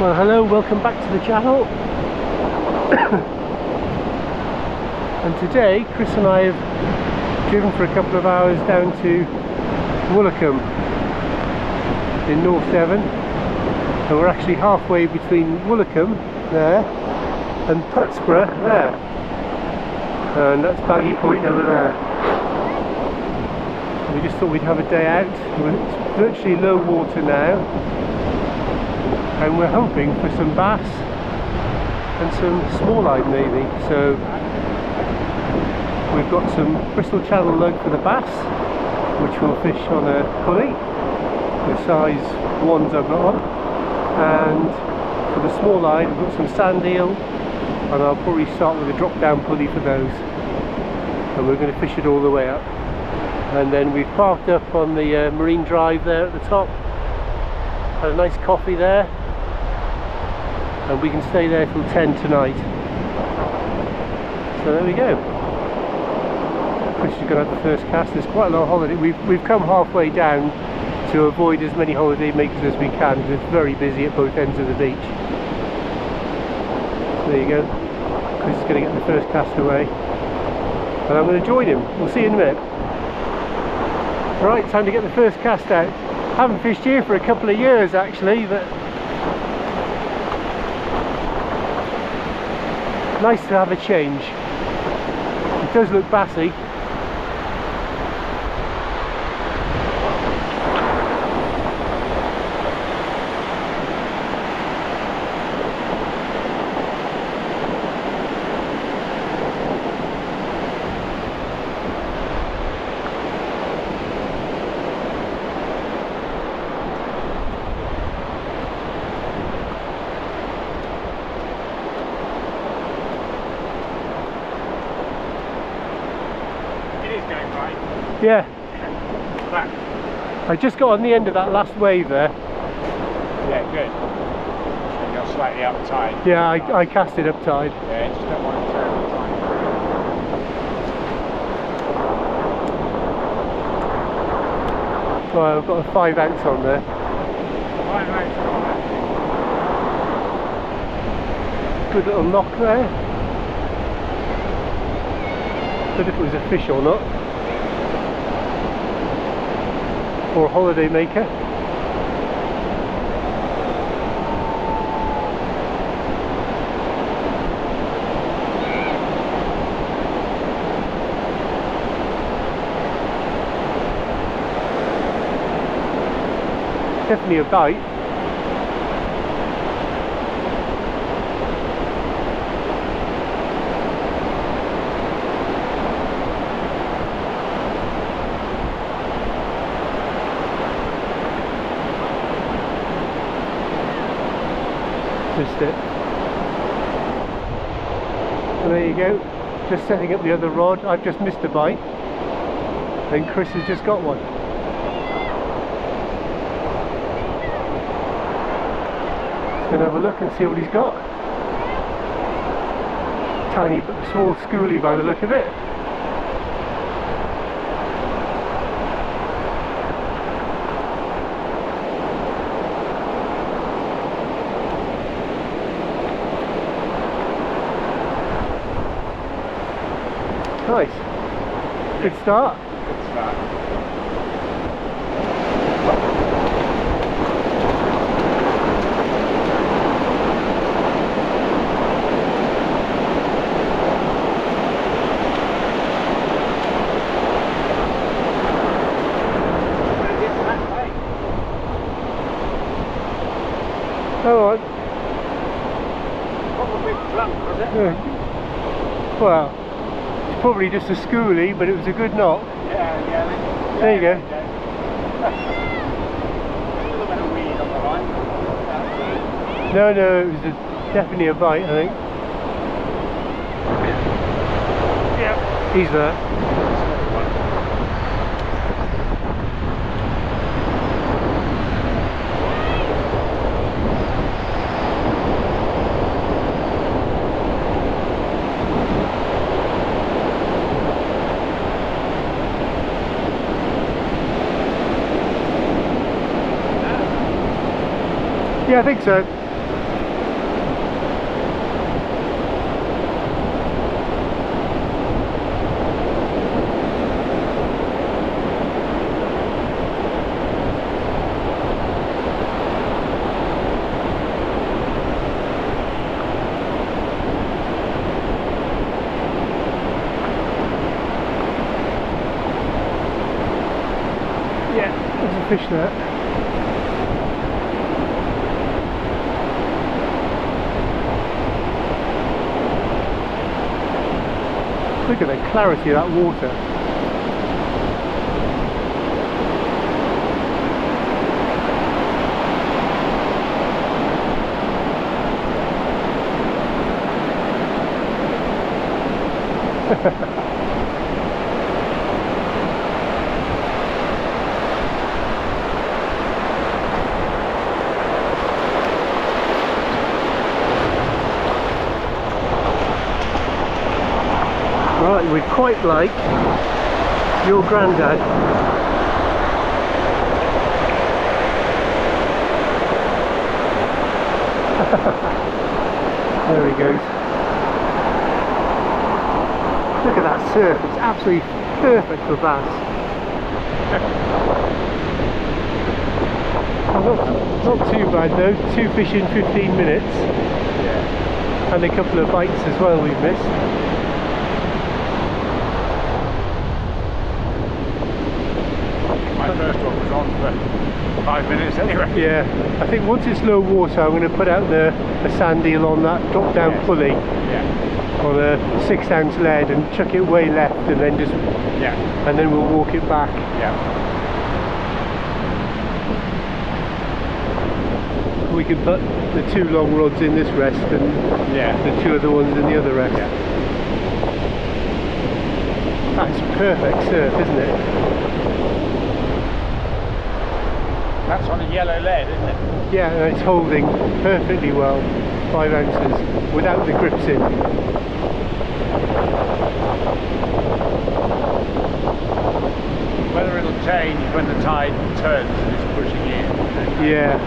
Well, hello, welcome back to the channel. And today Chris and I have driven for a couple of hours down to Woolacombe in North Devon, and we're actually halfway between Woolacombe there and Putsborough there, and that's Baggy Point over there. We just thought we'd have a day out. It's virtually low water now, and we're hoping for some bass and some smalleye maybe. So we've got some Bristol Channel lug for the bass, which we'll fish on a pulley, the size ones I've got on, and for the smalleye we've got some sand eel, and I'll probably start with a drop down pulley for those, and we're going to fish it all the way up. And then we've parked up on the marine drive there at the top, had a nice coffee there, and we can stay there till 10 tonight. So there we go. Chris is going to have the first cast. There's quite a long holiday. We've come halfway down to avoid as many holiday makers as we can, because it's very busy at both ends of the beach. So there you go. Chris is going to get the first cast away, and I'm going to join him. We'll see you in a minute. Right, time to get the first cast out. Haven't fished here for a couple of years actually, but nice to have a change. It does look bassy. Yeah. Back. I just got on the end of that last wave there. Yeah, good. And you're slightly up tide. Yeah, I cast it up tide. Yeah, just don't want to turn the tide. Well, I've got a 5 ounce on there. 5 ounce on that. Good little knock there. Don't know if it was a fish or not, or a holiday maker. Definitely a bite. Missed it. So there you go, just setting up the other rod. I've just missed a bite, and Chris has just got one. Just going to have a look and see what he's got. Tiny but small schoolie by the look of it. Nice. Good start. Good start. Go on. Probably drunk, was it? Yeah. Well, probably just a schoolie, but it was a good knock. Yeah. There you go. A little bit of weed on the line. No, it was definitely a bite, I think. Yeah, he's there. Yeah, I think so. fish that. Look at the clarity of that water. Right, we're quite like your granddad. There he goes. Look at that surf, it's absolutely perfect for bass. Not too bad though, 2 fish in 15 minutes. Yeah. And a couple of bites as well we've missed. My first one was on for 5 minutes anyway. Yeah, I think once it's low water I'm going to put out the sand eel on that drop down pulley. Yeah. On a 6-ounce lead and chuck it way left and then just and then we'll walk it back. Yeah. We can put the 2 long rods in this rest and the 2 other ones in the other rest. Yeah. That's perfect surf, isn't it? That's on a yellow lead, isn't it? Yeah, and it's holding perfectly well, 5 ounces without the grips in. Whether it'll change when the tide turns and it's pushing in. Yeah.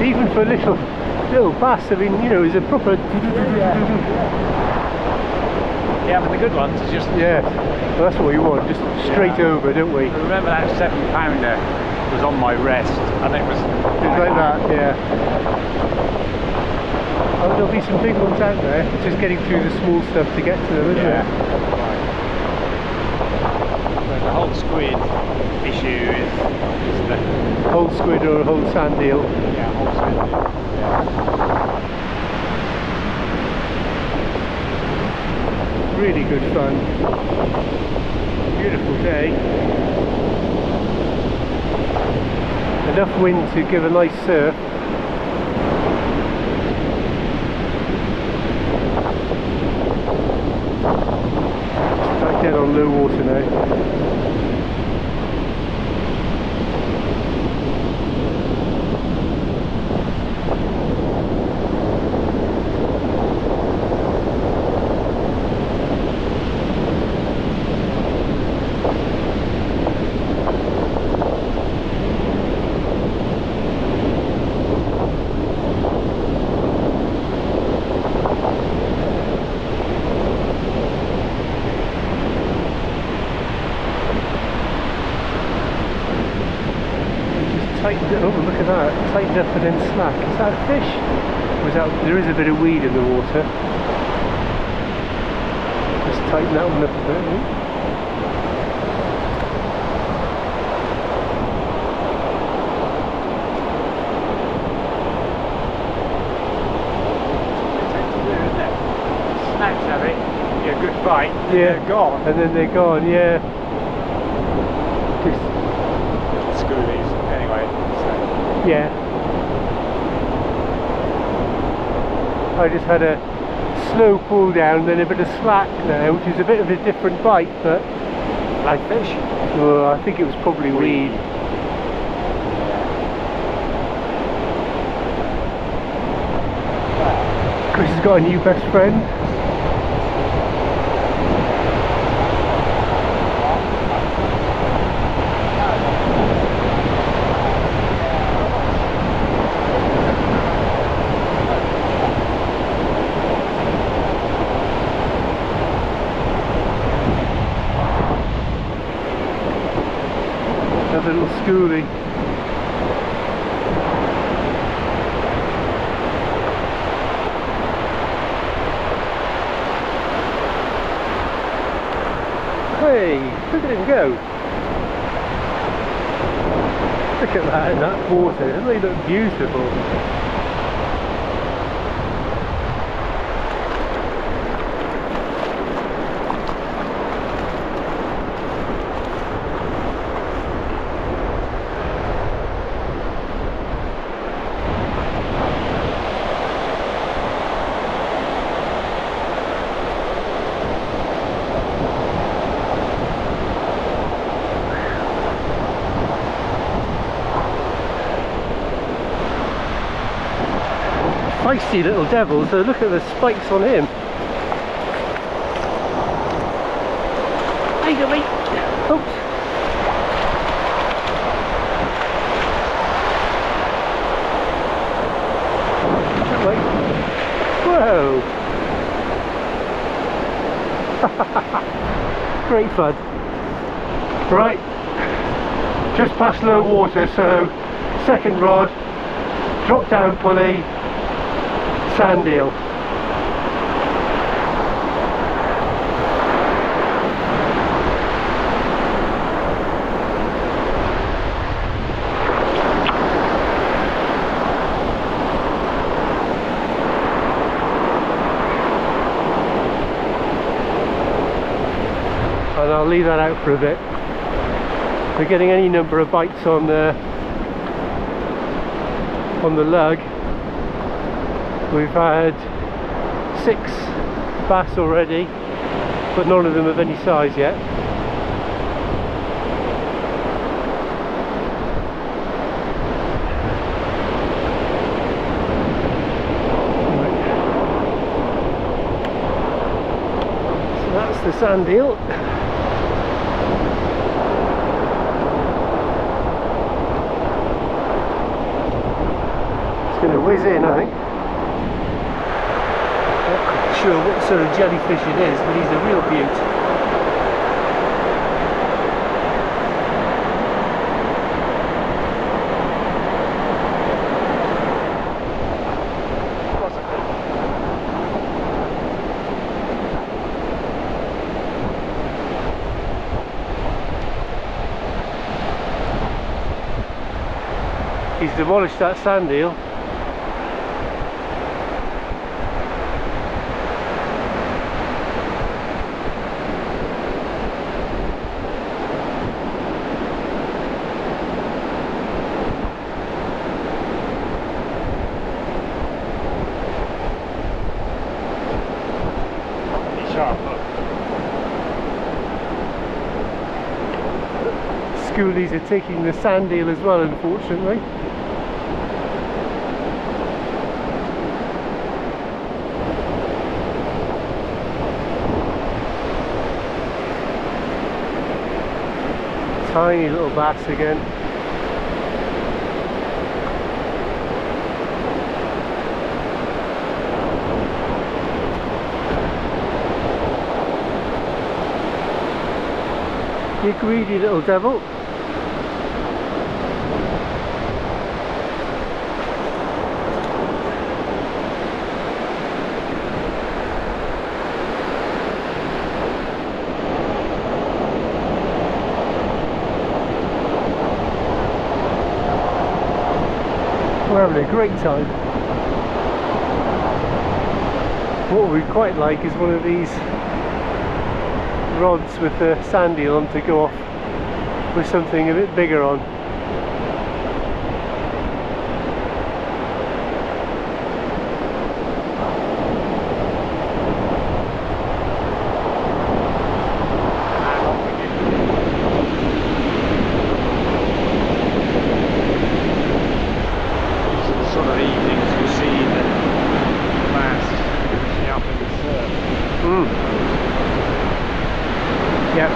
Even for little bass, I mean, you know, is a proper. Yeah, but the good ones are just. Yeah, well, that's what we want, just straight over, don't we? I remember that 7-pounder was on my rest, and it was like that, yeah. Oh, there'll be some big ones out there. It's just getting through the small stuff to get to them, isn't it? The whole squid issue is the whole squid or a whole sand eel. Yeah, whole sand eel. Yeah. Really good fun. Beautiful day. Enough wind to give a nice surf. Back dead on low water now. Tightened it, oh look at that, tightened up and then slack. Is that a fish? Or is that, there is a bit of weed in the water. Just tighten that one up a bit. Snatch of it, a good bite, and they're gone. And then they're gone, yeah. Just schoolies, anyway. So. Yeah. I just had a slow pull down, then a bit of slack now, which is a bit of a different bite, but like fish? Well, I think it was probably weed. Chris has got a new best friend. Another little schoolie. Look at him go. Look at that in that water, doesn't they look beautiful? Feisty little devil, so look at the spikes on him. Hey, go mate. Oops. That way. Whoa. Great fun. Right, just past low water, so second rod, drop down pulley, sand eel. And I'll leave that out for a bit. We're getting any number of bites on the lug. We've had 6 bass already, but none of them of any size yet. So that's the sand eel. It's going to whiz in, I think. Sure what sort of jellyfish it is, but he's a real beaut. He's demolished that sand eel. Schoolies are taking the sand eel as well, unfortunately. Tiny little bass again. You greedy little devil. We're having a great time. What we'd quite like is one of these rods with the sand eel on to go off with something a bit bigger on. Yep.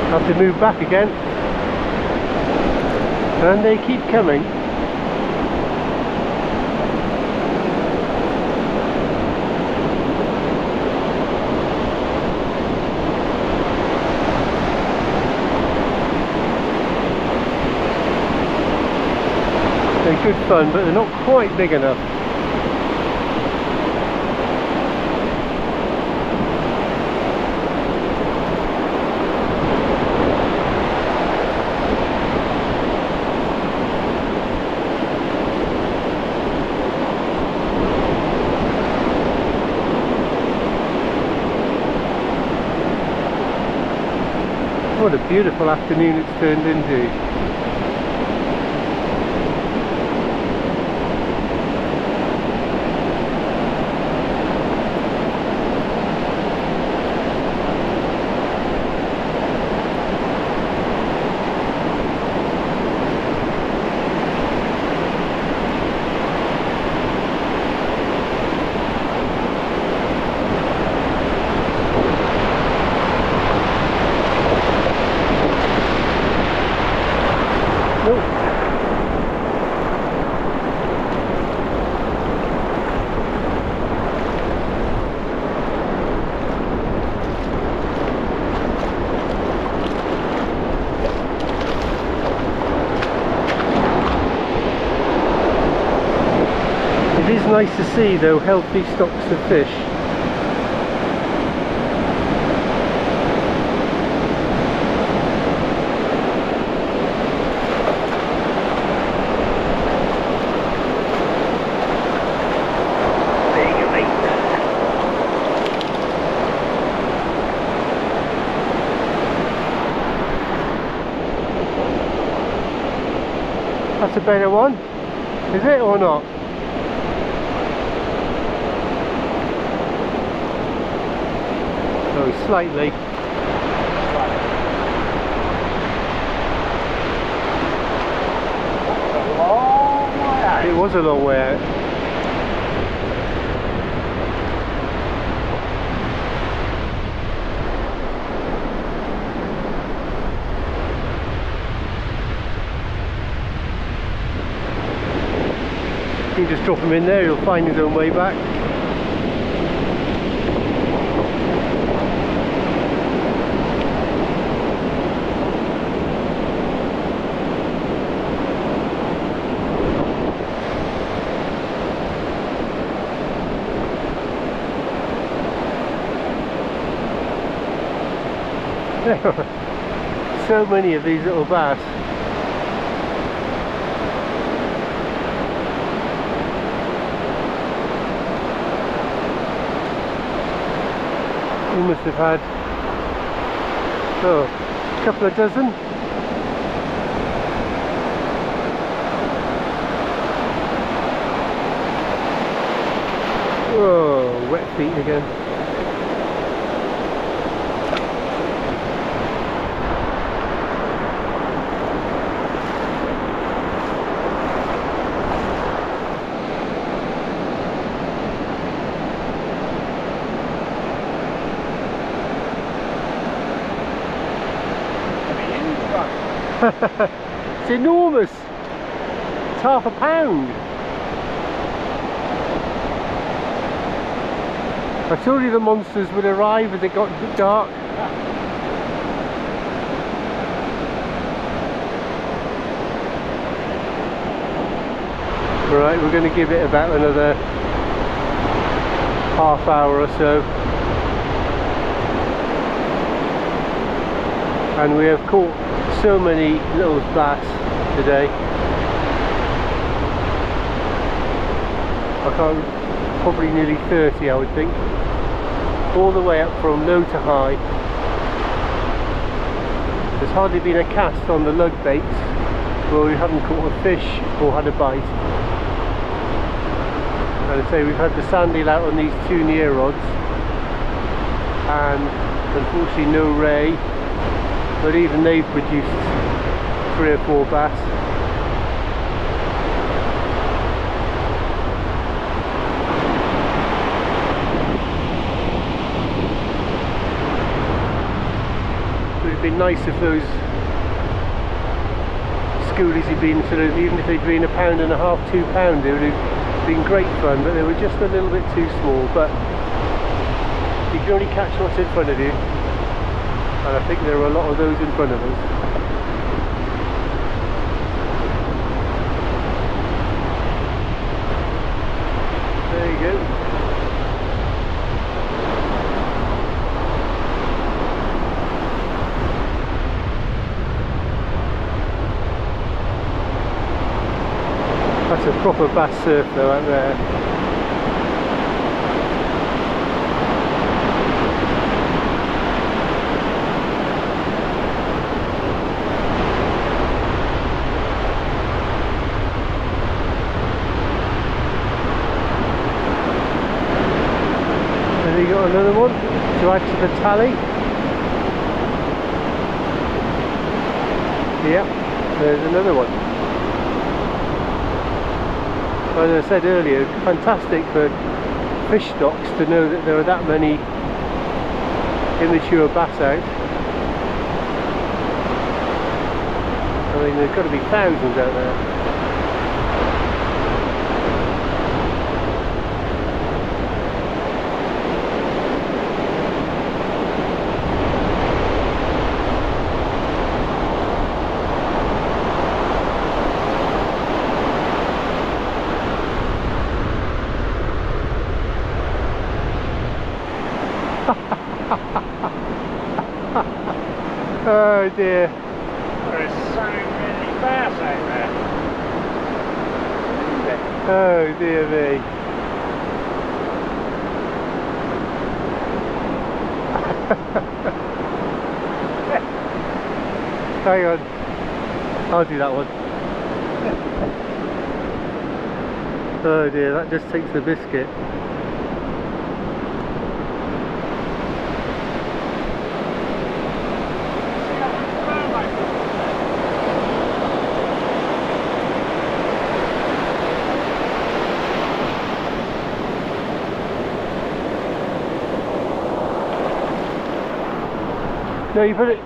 Have to move back again, and they keep coming. They're good fun, but they're not quite big enough. What a beautiful afternoon it's turned into. It is nice to see though healthy stocks of fish. That's a better one, is it or not? Oh, slightly. It was a long way out. You can just drop him in there, he'll find his own way back. So many of these little bass. We must have had a couple of dozen. Oh, wet feet again. It's enormous. It's half a pound. I told you the monsters would arrive as it got dark. Right, we're going to give it about another half hour or so. And we have caught so many little bass today. I can't, probably nearly 30 I would think. All the way up from low to high. There's hardly been a cast on the lug baits where we haven't caught a fish or had a bite. And I say we've had the sandeel out on these two near rods and unfortunately no ray. But even they've produced 3 or 4 bass. It would have been nice if those schoolies had been sort of, even if they'd been £1.5, £2, it would have been great fun, but they were just a little bit too small. But you can only catch what's in front of you. And I think there are a lot of those in front of us. proper bass surf though out there. And you got another one to add to the tally. Yep, there's another one. As I said earlier, fantastic for fish stocks to know that there are that many immature bass out. I mean, there's got to be thousands out there. Oh dear. There's so many bass out there. Oh dear me. Hang on. I'll do that one. Oh dear, that just takes the biscuit. No, you put it.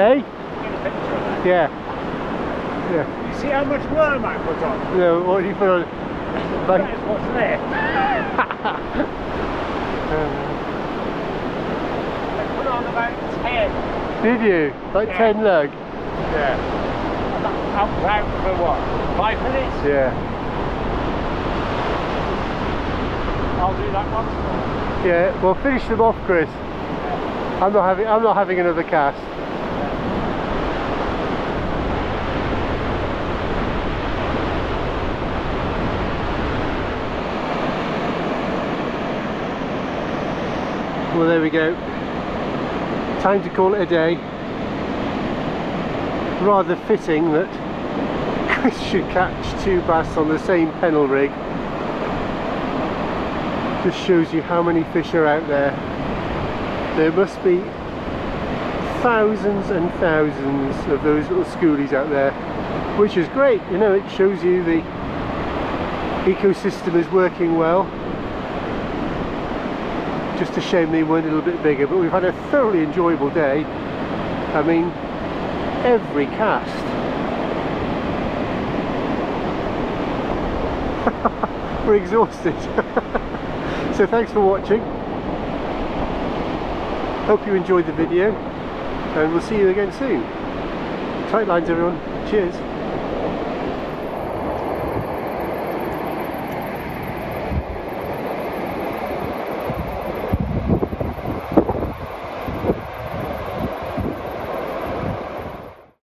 Hey? Yeah. Yeah. You see how much worm I put on? No, what do you put on? That is what's left. I put on about 10. Did you? Like Yeah. 10 lug? Yeah. Out for what? 5 minutes? Yeah. I'll do that one. Yeah. Well, finish them off, Chris. I'm not having another cast. Well, there we go. Time to call it a day. Rather fitting that Chris should catch 2 bass on the same pennel rig. Just shows you how many fish are out there. There must be thousands and thousands of those little schoolies out there, which is great. You know, it shows you the ecosystem is working well. Just a shame they weren't a little bit bigger, but we've had a thoroughly enjoyable day. I mean, every cast. We're exhausted. So thanks for watching. Hope you enjoyed the video, and we'll see you again soon. Tight lines, everyone. Cheers.